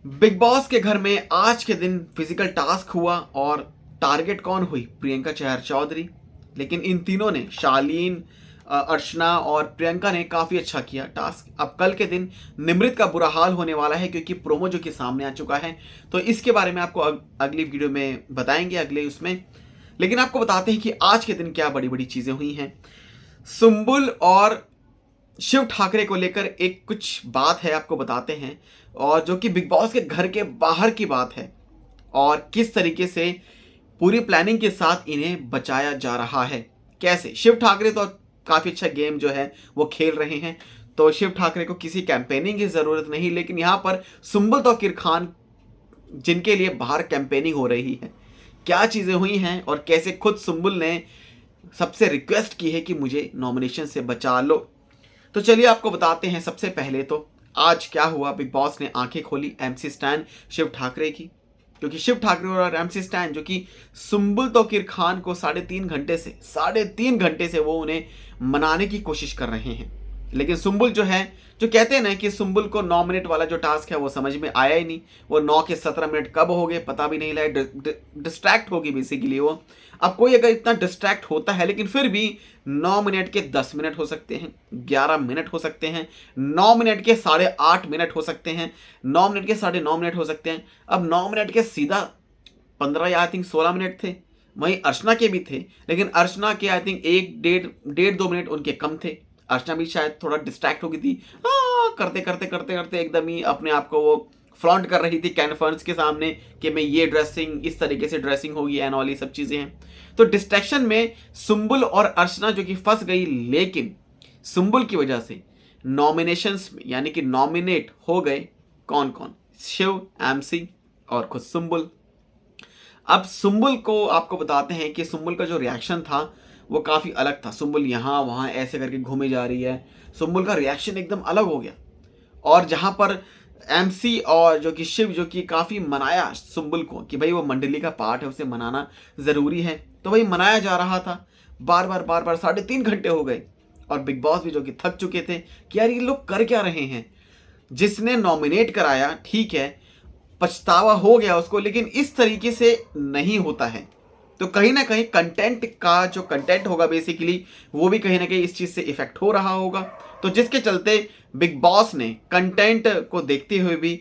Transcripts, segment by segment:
Big boss के घर में आज के दिन फिजिकल टास्क हुआ और टारगेट कौन हुई? प्रियंका चहर चौधरी। लेकिन इन तीनों ने, शालीन, अर्चना और प्रियंका ने काफ़ी अच्छा किया टास्क। अब कल के दिन निमृत का बुरा हाल होने वाला है क्योंकि प्रोमो जो कि सामने आ चुका है, तो इसके बारे में आपको अगली वीडियो में बताएंगे, अगले उसमें। लेकिन आपको बताते हैं कि आज के दिन क्या बड़ी बड़ी चीज़ें हुई हैं। सुम्बुल और शिव ठाकरे को लेकर एक कुछ बात है, आपको बताते हैं, और जो कि बिग बॉस के घर के बाहर की बात है और किस तरीके से पूरी प्लानिंग के साथ इन्हें बचाया जा रहा है। कैसे? शिव ठाकरे तो काफ़ी अच्छा गेम जो है वो खेल रहे हैं, तो शिव ठाकरे को किसी कैंपेनिंग की ज़रूरत नहीं। लेकिन यहाँ पर सुम्बुल तौकीर खान, जिनके लिए बाहर कैंपेनिंग हो रही है, क्या चीज़ें हुई हैं और कैसे खुद सुम्बुल ने सबसे रिक्वेस्ट की है कि मुझे नॉमिनेशन से बचा लो। तो चलिए आपको बताते हैं। सबसे पहले तो आज क्या हुआ, बिग बॉस ने आंखें खोली एमसी स्टैन शिव ठाकरे की, क्योंकि शिव ठाकरे और एमसी स्टैन जो कि सुम्बुल तौकीर खान को साढ़े तीन घंटे से वो उन्हें मनाने की कोशिश कर रहे हैं। लेकिन सुम्बुल जो है, जो कहते हैं ना कि सुम्बुल को 9 मिनट वाला जो टास्क है वो समझ में आया ही नहीं। वो 9 के 17 मिनट कब हो गए पता भी नहीं लगा, डिस्ट्रैक्ट होगी बेसिकली वो। अब कोई अगर इतना डिस्ट्रैक्ट होता है, लेकिन फिर भी 9 मिनट के 10 मिनट हो सकते हैं, 11 मिनट हो सकते हैं, 9 मिनट के 8.5 मिनट हो सकते हैं, 9 मिनट के 9.5 मिनट हो सकते हैं। अब 9 मिनट के सीधा 15 या आई थिंक 16 मिनट थे। वहीं अर्चना के भी थे, लेकिन अर्चना के आई थिंक 1.5-1.5-2 मिनट उनके कम थे। अर्चना भी शायद थोड़ा डिस्ट्रैक्ट हो गई थी, करते करते करते करते एकदम ही अपने आप को वो फ्लॉन्ट कर रही थी कैनफर्स के सामने कि मैं ये ड्रेसिंग, इस तरीके से ड्रेसिंग होगी एंड ऑल, ये सब चीज़ें हैं। तो डिस्ट्रैक्शन में सुम्बुल और अर्चना जो कि फंस गई, लेकिन सुम्बुल की वजह से नॉमिनेशंस में, यानी कि नॉमिनेट हो गए कौन कौन? शिव, एमसी और खुद सुम्बुल। अब सुम्बुल को आपको बताते हैं कि सुम्बुल का जो रिएक्शन था वो काफ़ी अलग था। सुम्बुल यहाँ वहाँ ऐसे करके घूमे जा रही है, सुम्बुल का रिएक्शन एकदम अलग हो गया। और जहाँ पर एमसी और जो कि शिव, जो कि काफ़ी मनाया सुम्बुल को कि भाई वो मंडली का पार्ट है, उसे मनाना ज़रूरी है, तो भाई मनाया जा रहा था। बार बार 3.5 घंटे हो गए और बिग बॉस भी जो कि थक चुके थे कि यार ये लोग कर क्या रहे हैं। जिसने नॉमिनेट कराया, ठीक है, पछतावा हो गया उसको, लेकिन इस तरीके से नहीं होता है। तो कहीं ना कहीं कंटेंट का जो कंटेंट होगा बेसिकली, वो भी कहीं ना कहीं इस चीज़ से इफेक्ट हो रहा होगा। तो जिसके चलते बिग बॉस ने कंटेंट को देखते हुए भी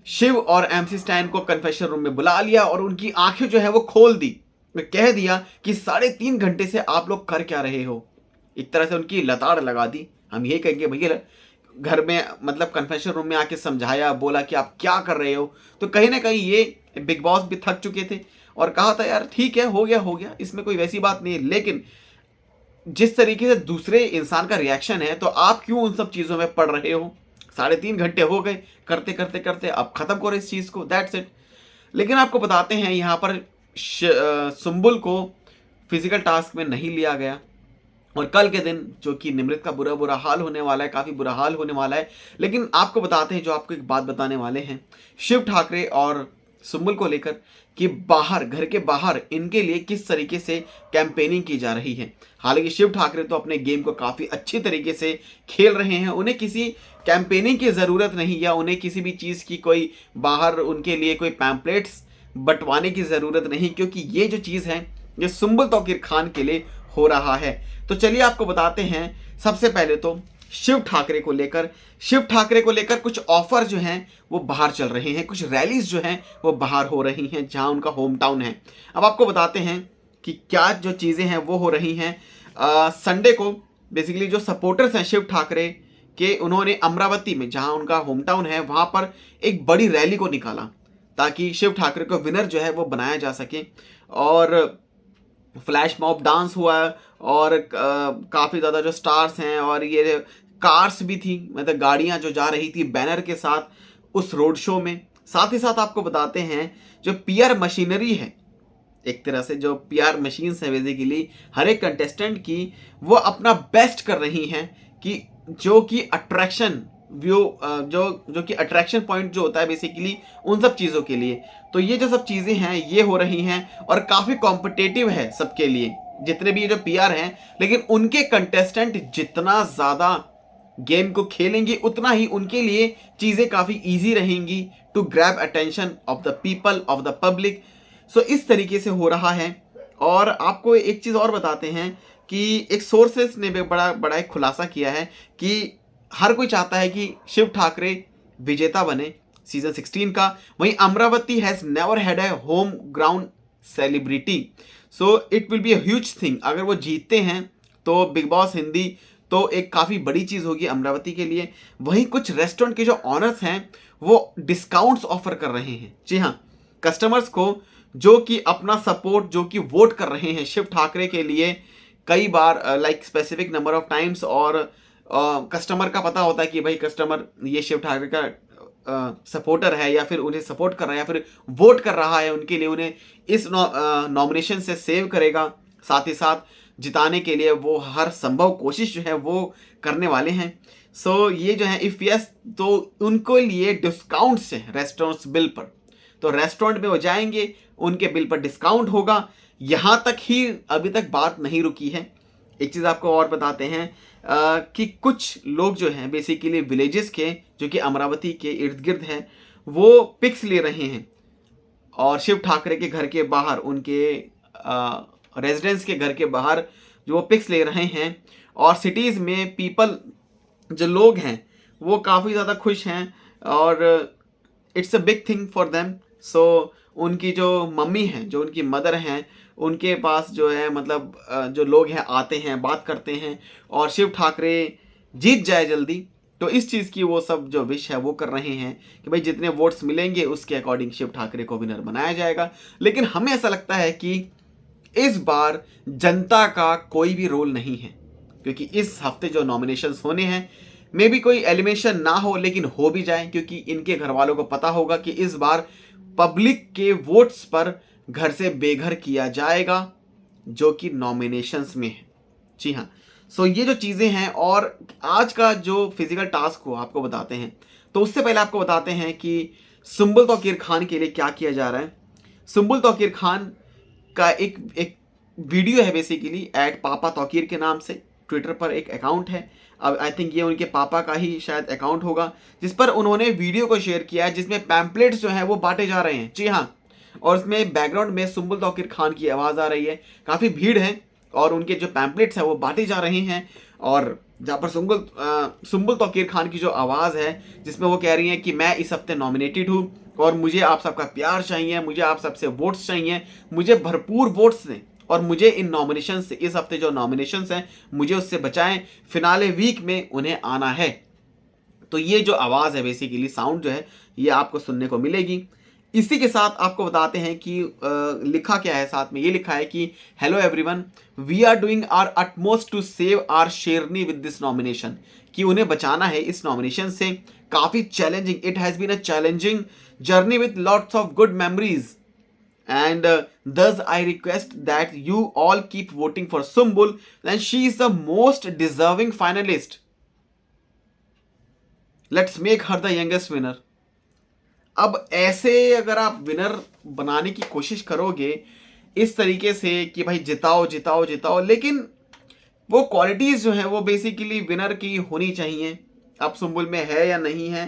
शिव और एमसी स्टैन को कन्फेशन रूम में बुला लिया और उनकी आंखें जो है वो खोल दी। कह दिया कि 3.5 घंटे से आप लोग कर क्या रहे हो। एक तरह से उनकी लताड़ लगा दी, हम ये कहेंगे भैया। घर में मतलब कन्फेशन रूम में आके समझाया, बोला कि आप क्या कर रहे हो। तो कहीं ना कहीं ये बिग बॉस भी थक चुके थे और कहा था यार ठीक है, हो गया, इसमें कोई वैसी बात नहीं है। लेकिन जिस तरीके से दूसरे इंसान का रिएक्शन है, तो आप क्यों उन सब चीज़ों में पड़ रहे हो? 3.5 घंटे हो गए करते करते करते, अब खत्म करो इस चीज़ को, दैट्स इट। लेकिन आपको बताते हैं यहाँ पर सुम्बुल को फिजिकल टास्क में नहीं लिया गया और कल के दिन जो कि निमृत का बुरा हाल होने वाला है, काफ़ी बुरा हाल होने वाला है। लेकिन आपको बताते हैं, जो आपको एक बात बताने वाले हैं शिव ठाकरे और सुम्बुल को लेकर, कि बाहर, घर के बाहर इनके लिए किस तरीके से कैंपेनिंग की जा रही है। हालांकि शिव ठाकरे तो अपने गेम को काफ़ी अच्छी तरीके से खेल रहे हैं, उन्हें किसी कैंपेनिंग की ज़रूरत नहीं, या उन्हें किसी भी चीज़ की कोई बाहर उनके लिए कोई पैम्पलेट्स बंटवाने की ज़रूरत नहीं, क्योंकि ये जो चीज़ है ये सुम्बुल तौकीर खान के लिए हो रहा है। तो चलिए आपको बताते हैं। सबसे पहले तो शिव ठाकरे को लेकर कुछ ऑफर जो हैं वो बाहर चल रहे हैं, कुछ रैलीज जो हैं वो बाहर हो रही हैं जहां उनका होम टाउन है। अब आपको बताते हैं कि क्या जो चीज़ें हैं वो हो रही हैं। संडे को बेसिकली जो सपोर्टर्स हैं शिव ठाकरे के, उन्होंने अमरावती में, जहां उनका होम टाउन है, वहां पर एक बड़ी रैली को निकाला ताकि शिव ठाकरे को विनर जो है वो बनाया जा सके। और फ्लैश मॉब डांस हुआ और काफ़ी ज़्यादा जो स्टार्स हैं और ये कार्स भी थी, मतलब गाड़ियाँ जो जा रही थी बैनर के साथ उस रोड शो में। साथ ही साथ आपको बताते हैं जो पीआर मशीनरी है, एक तरह से जो पीआर मशीन्स है बेसिकली हर एक कंटेस्टेंट की, वो अपना बेस्ट कर रही हैं कि जो कि अट्रैक्शन व्यू, जो कि अट्रैक्शन पॉइंट जो होता है बेसिकली उन सब चीज़ों के लिए। तो ये जो सब चीज़ें हैं ये हो रही हैं और काफ़ी कॉम्पिटिटिव है सबके लिए, जितने भी ये जो पीआर हैं। लेकिन उनके कंटेस्टेंट जितना ज़्यादा गेम को खेलेंगे उतना ही उनके लिए चीज़ें काफ़ी ईजी रहेंगी to grab attention of the people, of the public. So इस तरीके से हो रहा है। और आपको एक चीज़ और बताते हैं कि एक सोर्सेस ने भी बड़ा एक खुलासा किया है कि हर कोई चाहता है कि शिव ठाकरे विजेता बने सीजन 16 का। वहीं Amravati has never had a home ground celebrity, so it will be a huge thing. अगर वो जीतते हैं तो बिग बॉस हिंदी तो एक काफ़ी बड़ी चीज़ होगी अमरावती के लिए। वहीं कुछ रेस्टोरेंट के जो ऑनर्स हैं वो डिस्काउंट्स ऑफर कर रहे हैं, जी हाँ, कस्टमर्स को, जो कि अपना सपोर्ट, जो कि वोट कर रहे हैं शिव ठाकरे के लिए कई बार, like specific number of times. और कस्टमर का पता होता है कि भाई कस्टमर ये शिव ठाकरे का सपोर्टर है या फिर उन्हें सपोर्ट कर रहा है या फिर वोट कर रहा है उनके लिए, उन्हें इस नॉमिनेशन से सेव करेगा। साथ ही साथ जिताने के लिए वो हर संभव कोशिश जो है वो करने वाले हैं। सो ये जो है इफ़ यस तो उनको लिए डिस्काउंट्स हैं रेस्टोरेंट्स बिल पर, तो रेस्टोरेंट में वो जाएंगे, उनके बिल पर डिस्काउंट होगा। यहाँ तक ही अभी तक बात नहीं रुकी है। एक चीज़ आपको और बताते हैं कि कुछ लोग जो हैं बेसिकली विलेजेस के, जो कि अमरावती के इर्द गिर्द हैं, वो पिक्स ले रहे हैं और शिव ठाकरे के घर के बाहर, उनके रेजिडेंस के घर के बाहर जो वो पिक्स ले रहे हैं। और सिटीज़ में पीपल, जो लोग हैं, वो काफ़ी ज़्यादा खुश हैं और it's a big thing for them. So उनकी जो मम्मी हैं, जो उनकी मदर हैं, उनके पास जो है मतलब जो लोग हैं आते हैं, बात करते हैं और शिव ठाकरे जीत जाए जल्दी। तो इस चीज़ की वो सब जो विश है वो कर रहे हैं कि भाई जितने वोट्स मिलेंगे उसके अकॉर्डिंग शिव ठाकरे को विनर बनाया जाएगा। लेकिन हमें ऐसा लगता है कि इस बार जनता का कोई भी रोल नहीं है, क्योंकि इस हफ्ते जो नॉमिनेशंस होने हैं, मे बी कोई एलिमिनेशन ना हो लेकिन हो भी जाए, क्योंकि इनके घर वालों को पता होगा कि इस बार पब्लिक के वोट्स पर घर से बेघर किया जाएगा, जो कि नॉमिनेशंस में है। जी हाँ, सो ये जो चीज़ें हैं और आज का जो फिजिकल टास्क हो आपको बताते हैं। तो उससे पहले आपको बताते हैं कि सुम्बुल तौकीर खान के लिए क्या किया जा रहा है। सुम्बुल तौकीर खान का एक वीडियो है बेसिकली @पापा तौकीर के नाम से, ट्विटर पर एक अकाउंट है। अब आई थिंक ये उनके पापा का ही शायद अकाउंट होगा, जिस पर उन्होंने वीडियो को शेयर किया है जिसमें पैम्पलेट्स जो हैं वो बांटे जा रहे हैं। जी हाँ, और उसमें बैकग्राउंड में सुम्बुल तौकीर खान की आवाज़ आ रही है, काफ़ी भीड़ है और उनके जो पैम्पलेट्स हैं वो बांटे जा रहे हैं। और जहाँ पर सुम्बुल तौकीर खान की जो आवाज़ है, जिसमें वो कह रही हैं कि मैं इस हफ्ते नॉमिनेटेड हूँ और मुझे आप सबका प्यार चाहिए, मुझे आप सबसे वोट्स चाहिए, मुझे भरपूर वोट्स दें और मुझे इन नॉमिनेशन से, इस हफ्ते जो नॉमिनेशंस हैं, मुझे उससे बचाएं, फिनाले वीक में उन्हें आना है। तो ये जो आवाज़ है बेसिकली, साउंड जो है, ये आपको सुनने को मिलेगी। इसी के साथ आपको बताते हैं कि लिखा क्या है, साथ में ये लिखा है कि hello everyone, we are doing our utmost to save our Sherni with this nomination, कि उन्हें बचाना है इस नॉमिनेशन से। काफ़ी challenging, it has been a challenging journey with lots of good memories, and thus I request that you all keep voting for Sumbul, and she is the most deserving finalist. Let's make her the youngest winner. अब ऐसे अगर आप winner बनाने की कोशिश करोगे इस तरीके से कि भाई जिताओ जिताओ जिताओ, लेकिन वो क्वालिटीज़ जो हैं वो बेसिकली विनर की होनी चाहिए। अब सुम्बुल में है या नहीं है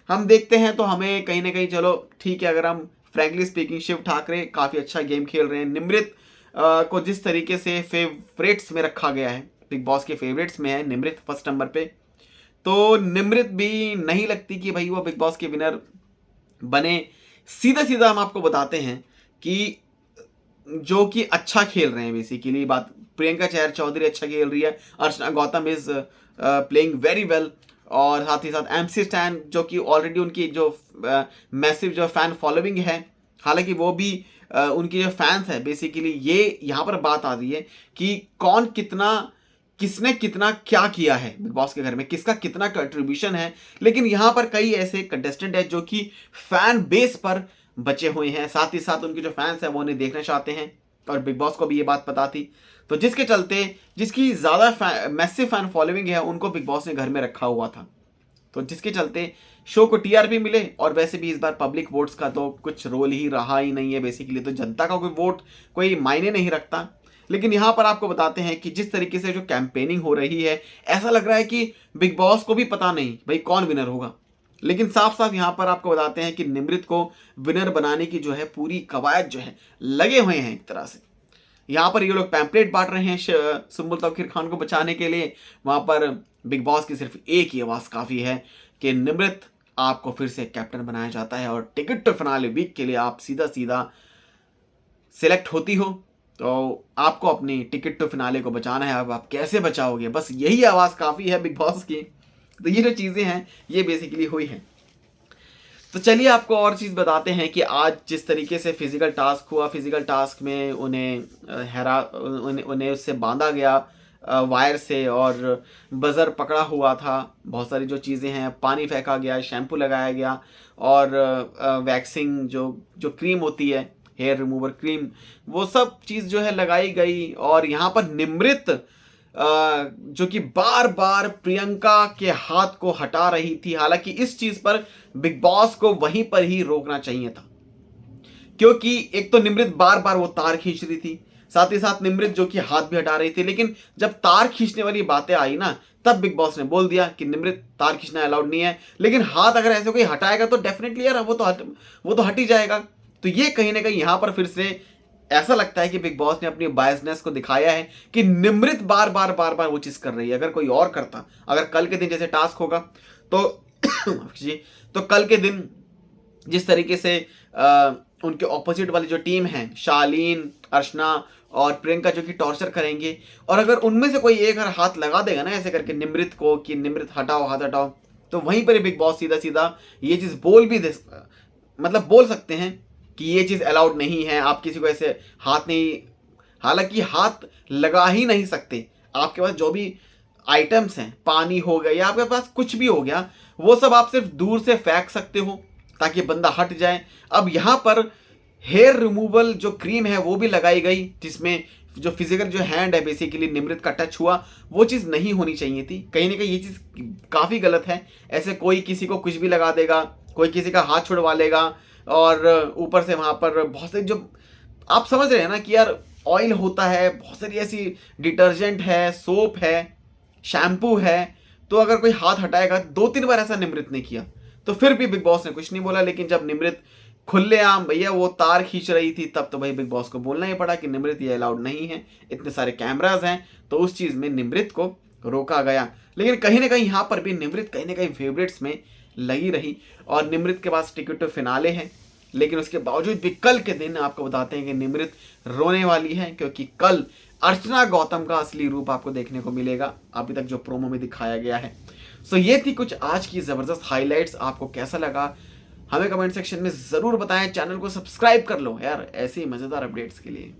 हम देखते हैं, तो हमें कहीं ना कहीं चलो ठीक है, अगर हम फ्रैंकली स्पीकिंग शिव ठाकरे काफ़ी अच्छा गेम खेल रहे हैं। निमृत को जिस तरीके से फेवरेट्स में रखा गया है, बिग बॉस के फेवरेट्स में है निमृत फर्स्ट नंबर पे, तो निमृत भी नहीं लगती कि भाई वो बिग बॉस के विनर बने। सीधा सीधा हम आपको बताते हैं कि जो कि अच्छा खेल रहे हैं बेसिकली, बात प्रियंका चहर चौधरी अच्छा खेल रही है, Archana Gautam is playing very well, और साथ ही साथ MC स्टैन जो कि ऑलरेडी उनकी जो मैसिव जो फैन फॉलोइंग है, हालांकि वो भी उनकी जो फैंस है बेसिकली, ये यहाँ पर बात आ रही है कि कौन कितना, किसने कितना क्या किया है बिग बॉस के घर में, किसका कितना कंट्रीब्यूशन है। लेकिन यहाँ पर कई ऐसे कंटेस्टेंट है जो कि फैन बेस पर बचे हुए हैं, साथ ही साथ उनके जो फैंस हैं वो उन्हें देखना चाहते हैं और बिग बॉस को भी ये बात पता थी। तो जिसके चलते जिसकी ज़्यादा मैसिव फैन फॉलोइंग है उनको बिग बॉस ने घर में रखा हुआ था, तो जिसके चलते शो को TRP मिले। और वैसे भी इस बार पब्लिक वोट्स का तो कुछ रोल ही रहा ही नहीं है बेसिकली, तो जनता का कोई वोट कोई मायने नहीं रखता। लेकिन यहाँ पर आपको बताते हैं कि जिस तरीके से जो कैंपेनिंग हो रही है, ऐसा लग रहा है कि बिग बॉस को भी पता नहीं भाई कौन विनर होगा। लेकिन साफ साफ यहाँ पर आपको बताते हैं कि निमृत को विनर बनाने की जो है पूरी कवायद जो है लगे हुए हैं एक तरह से। यहाँ पर ये लोग पैम्पलेट बांट रहे हैं सुम्बुल तौकीर खान को बचाने के लिए। वहाँ पर बिग बॉस की सिर्फ एक ही आवाज़ काफ़ी है कि निमृत आपको फिर से कैप्टन बनाया जाता है और टिकट टू फिनाले वीक के लिए आप सीधा सीधा सिलेक्ट होती हो, तो आपको अपनी टिकट टू फिनाले को बचाना है। अब आप कैसे बचाओगे, बस यही आवाज़ काफ़ी है बिग बॉस की। तो ये जो चीज़ें हैं ये बेसिकली हुई हैं। तो चलिए आपको और चीज़ बताते हैं कि आज जिस तरीके से फिजिकल टास्क हुआ, फिजिकल टास्क में उन्हें उससे बांधा गया वायर से और बज़र पकड़ा हुआ था। बहुत सारी जो चीज़ें हैं, पानी फेंका गया, शैम्पू लगाया गया और वैक्सिंग जो क्रीम होती है, हेयर रिमूवर क्रीम, वो सब चीज़ जो है लगाई गई। और यहाँ पर निमृत जो कि बार बार प्रियंका के हाथ को हटा रही थी। हालांकि इस चीज़ पर बिग बॉस को वहीं पर ही रोकना चाहिए था, क्योंकि एक तो निमृत बार बार वो तार खींच रही थी, साथ ही साथ निमृत जो कि हाथ भी हटा रही थी। लेकिन जब तार खींचने वाली बातें आई ना, तब बिग बॉस ने बोल दिया कि निमृत तार खींचना अलाउड नहीं है। लेकिन हाथ अगर ऐसे कोई हटाएगा तो डेफिनेटली यार वो तो हट ही जाएगा। तो ये कहीं ना कहीं यहाँ पर फिर से ऐसा लगता है कि बिग बॉस ने अपनी बायसनेस को दिखाया है कि निमृत बार बार वो चीज़ कर रही है। अगर कोई और करता, अगर कल के दिन जैसे टास्क होगा तो तो कल के दिन जिस तरीके से उनके ऑपोजिट वाली जो टीम है, शालीन, अर्चना और प्रियंका, जो कि टॉर्चर करेंगे, और अगर उनमें से कोई एक हाथ लगा देगा ना ऐसे करके निमृत को कि निमृत हटाओ, हाथ हटाओ, तो वहीं पर बिग बॉस सीधा सीधा ये चीज़ बोल सकते हैं कि ये चीज़ अलाउड नहीं है, आप किसी को ऐसे हाथ नहीं, हालांकि हाथ लगा ही नहीं सकते। आपके पास जो भी आइटम्स हैं, पानी हो गया या आपके पास कुछ भी हो गया, वो सब आप सिर्फ दूर से फेंक सकते हो ताकि बंदा हट जाए। अब यहाँ पर हेयर रिमूवल जो क्रीम है वो भी लगाई गई, जिसमें जो फिजिकल जो हैंड है बेसिकली निमृत का टच हुआ, वो चीज़ नहीं होनी चाहिए थी। कहीं ना कहीं ये चीज़ काफ़ी गलत है। ऐसे कोई किसी को कुछ भी लगा देगा, कोई किसी का हाथ छुड़वा लेगा, और ऊपर से वहाँ पर बहुत से जो आप समझ रहे हैं ना कि यार ऑयल होता है, बहुत सारी ऐसी डिटर्जेंट है, सोप है, शैम्पू है, तो अगर कोई हाथ हटाएगा, 2-3 बार ऐसा निमृत ने किया तो फिर भी बिग बॉस ने कुछ नहीं बोला। लेकिन जब निमृत खुलेआम भैया वो तार खींच रही थी, तब तो भाई बिग बॉस को बोलना ही पड़ा कि निमृत ये अलाउड नहीं है, इतने सारे कैमराज हैं, तो उस चीज़ में निमृत को रोका गया। लेकिन कहीं ना कहीं यहाँ पर भी निमृत कहीं ना कहीं फेवरेट्स में लगी रही और निमृत के पास टिकट टू फिनाले है। लेकिन उसके बावजूद भी कल के दिन आपको बताते हैं कि निमृत रोने वाली है, क्योंकि कल अर्चना गौतम का असली रूप आपको देखने को मिलेगा, अभी तक जो प्रोमो में दिखाया गया है। सो ये थी कुछ आज की ज़बरदस्त हाइलाइट्स। आपको कैसा लगा हमें कमेंट सेक्शन में ज़रूर बताएं। चैनल को सब्सक्राइब कर लो यार ऐसे ही मज़ेदार अपडेट्स के लिए।